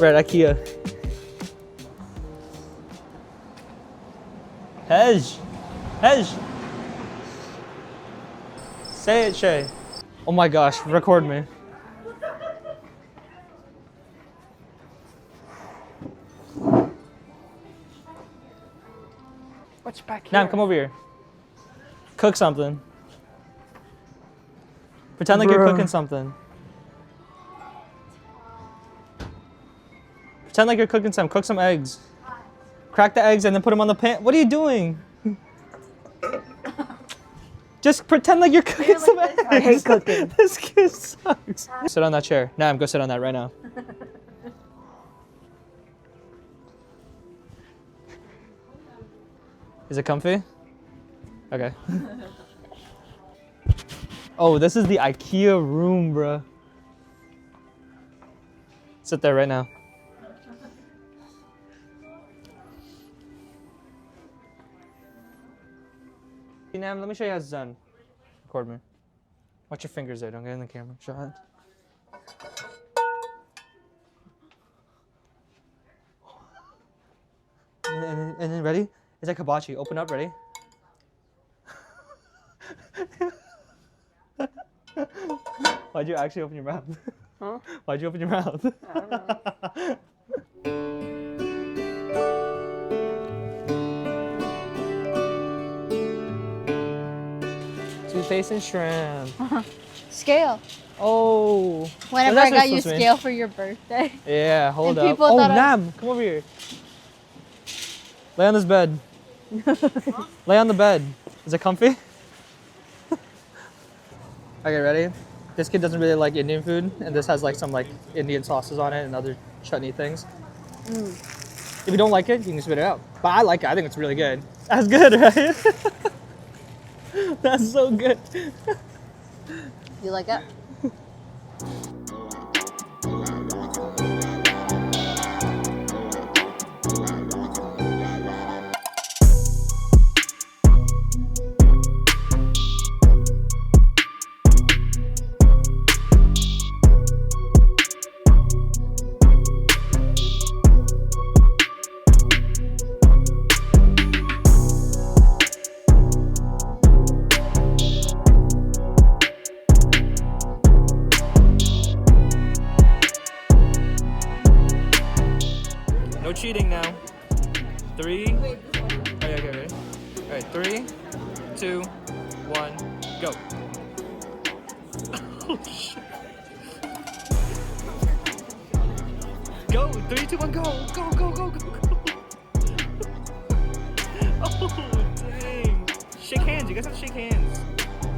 We're at Ikea. Hej. Say it, Shay. Oh my gosh, record me. What's back here? Nam, come over here. Cook something. Pretend like you're cooking something. Pretend like you're cooking some. Cook some eggs. Crack the eggs and then put them on the pan. What are you doing? Just pretend like you're cooking some eggs. I hate cooking. This kid sucks. Sit on that chair. Nam, go sit on that right now. Is it comfy? Okay. Oh, this is the Ikea room, bruh. Sit there right now. Nam, let me show you how it's done. Record me. Watch your fingers there, don't get in the camera. Shot. And then ready? It's like hibachi. Open up, ready? Why'd you actually open your mouth? Huh? Why'd you open your mouth? I don't know. Toothpaste and shrimp. Scale. Oh. Whenever Well, I that's got you what's supposed to mean. scale for your birthday. Yeah, hold And up. people Oh, thought Nam, come over here. Lay on this bed. Lay on the bed. Is it comfy? Okay, ready? This kid doesn't really like Indian food, and this has like some like Indian sauces on it and other chutney things. If you don't like it, you can spit it out. But I like it. I think it's really good. That's good, right? That's so good. You like it? No cheating now. 3. Okay, ready? All right, 3, 2, 1, go. Oh shit. Go. 3, 2, 1, go. Go. Oh dang. Shake hands. You guys have to shake hands.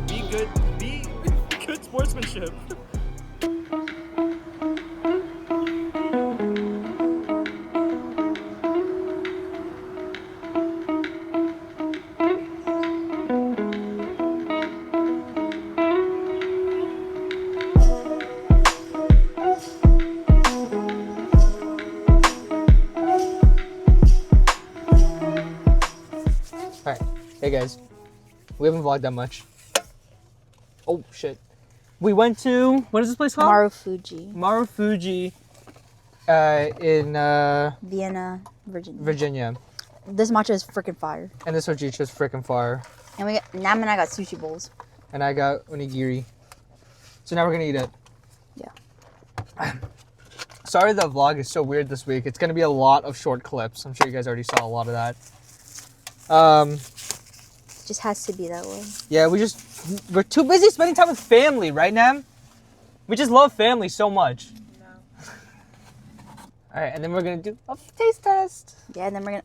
Be good. Be good sportsmanship. Alright, hey guys, we haven't vlogged that much. Oh shit. We went to, what is this place called? Marufuji. Marufuji in Vienna, Virginia. Virginia. This matcha is freaking fire. And this hojicha is freaking fire. And Nam and I got sushi bowls. And I got onigiri. So now we're gonna eat it. Yeah. Sorry the vlog is so weird this week. It's gonna be a lot of short clips. I'm sure you guys already saw a lot of that. Just has to be that way. Yeah, we're too busy spending time with family, right, Nam? We just love family so much. No. Alright, and then we're gonna do a taste test. Yeah, and then we're gonna.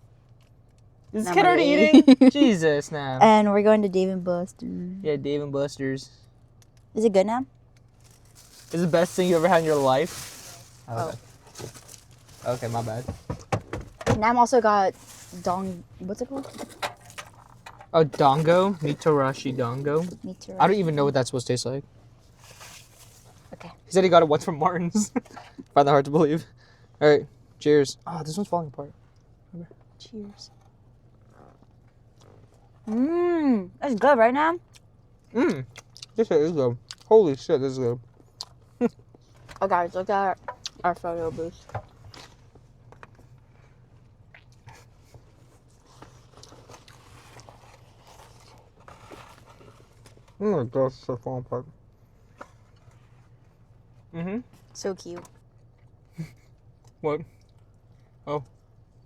Is this Nam kid already already. eating? Jesus, Nam. And we're going to Dave & Buster's. Yeah, Dave and Buster's. Is it good, Nam? Is it the best thing you ever had in your life? Oh. Okay, my bad. Nam also got what's it called? Oh, dongo? Mitarashi dongo? Me too. I don't even know what that's supposed to taste like. Okay. He said he got it once from Martin's. Find that hard to believe. Alright, cheers. Oh, this one's falling apart. Cheers. That's good, right, Nam? This shit is good. Holy shit, this is good. Oh, guys, look at our photo booth. Oh my gosh, so falling apart. So cute. What? Oh,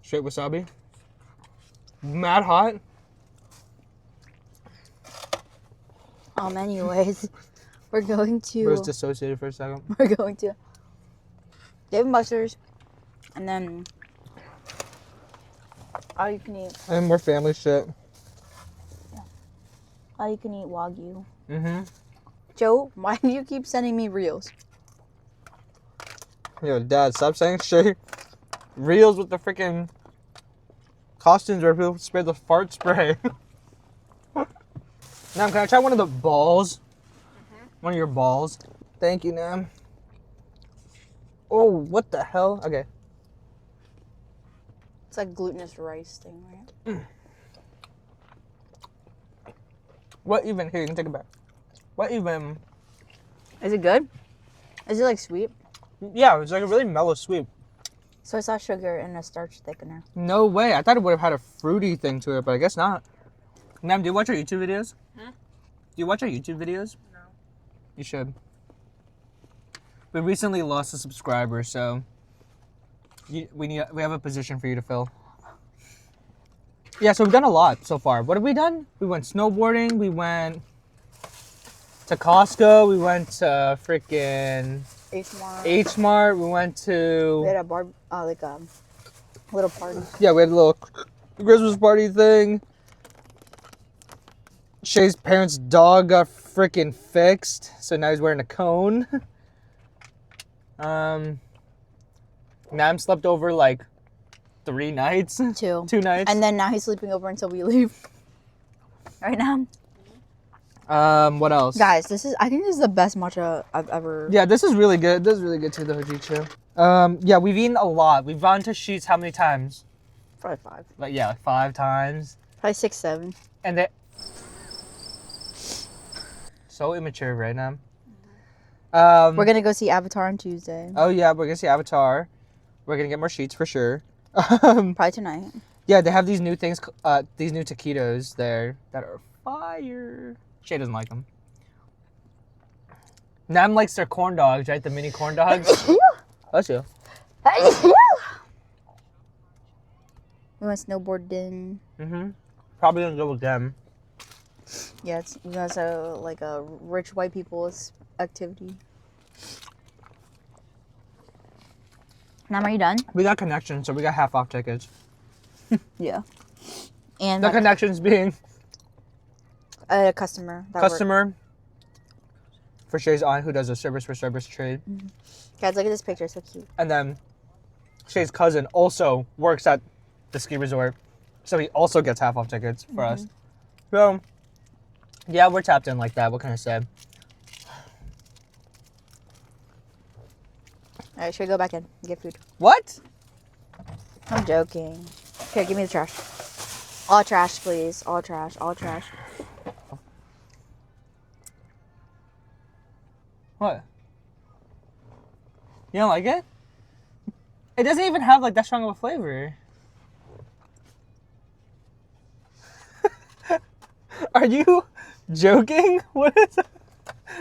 straight wasabi. Mad hot. Anyways, we're going I was to dissociated for a second. Dave and Buster's, and then all you can eat. And more family shit. All you can eat Wagyu. Mm-hmm. Joe, why do you keep sending me reels? Yo, Dad, stop saying shit. Reels with the freaking costumes where people spray the fart spray. Nam, can I try one of the balls? One of your balls. Thank you, Nam. Oh, what the hell? Okay. It's like glutinous rice thing, right? What even? Here, you can take it back. What even? Is it good? Is it like sweet? Yeah, it's like a really mellow sweet. Soy sauce, sugar, and a starch thickener. No way. I thought it would have had a fruity thing to it, but I guess not. Nam, do you watch our YouTube videos? Huh? Do you watch our YouTube videos? No. You should. We recently lost a subscriber, so we have a position for you to fill. Yeah, so we've done a lot so far. What have we done? We went snowboarding. We went to Costco. We went to freaking H Mart. We went to. We had a little party. Yeah, we had a little Christmas party thing. Shay's parents' dog got freaking fixed, so now he's wearing a cone. Nam slept over like 3 nights. 2 nights. And then now he's sleeping over until we leave. Right now. What else? Guys, I think this is the best matcha I've ever. Yeah, this is really good. This is really good too, the Hojicha. Yeah, we've eaten a lot. We've gone to Sheets how many times? Probably 5. Like 5 times. Probably 6, 7. And they so immature right now. We're gonna go see Avatar on Tuesday. Oh yeah, we're gonna see Avatar. We're gonna get more Sheets for sure. Probably tonight. Yeah, they have these new things, these new taquitos there that are fire. Shay doesn't like them. Nam likes their corn dogs, right? The mini corn dogs. Bless you. We went snowboarding. Probably gonna go with them. Yeah, it's like a rich white people's activity. Nam, are you done? We got connections, so we got half off tickets. Yeah. And the connections being a customer. Customer for Shay's aunt who does a service for service trade. Guys, look at this picture. So cute. And then Shay's cousin also works at the ski resort, so he also gets half off tickets for us. So, yeah, we're tapped in like that. What can I say? All right, should we go back in and get food? What? I'm joking. Here, give me the trash. All trash, please. All trash. All trash. What? You don't like it? It doesn't even have like that strong of a flavor. Are you joking? What is that?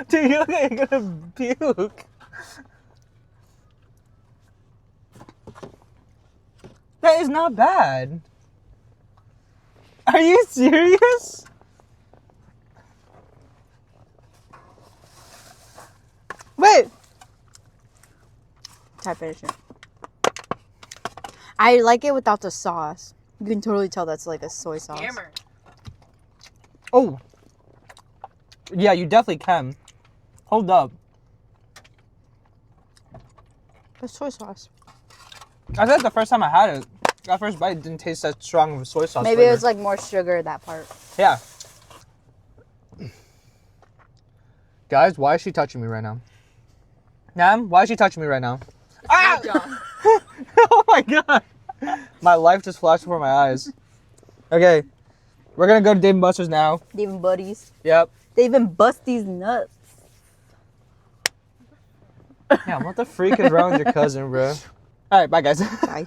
Dude, you look like you're gonna puke. That is not bad. Are you serious? Wait. Try finish it. I like it without the sauce. You can totally tell that's like a soy sauce. Hammer. Oh. Yeah, you definitely can. Hold up. It's soy sauce. I think the first time I had it, that first bite didn't taste that strong of a soy sauce Maybe flavor. it was like more sugar, that part. Yeah. Guys, why is she touching me right now? Nam, why is she touching me right now? Ah! Oh my god. My life just flashed before my eyes. Okay. We're gonna go to Dave & Buster's now. Dave & Buddies. Yep. They even bust these nuts. Yeah, what the freak is wrong with your cousin, bro? Alright, bye guys. Bye.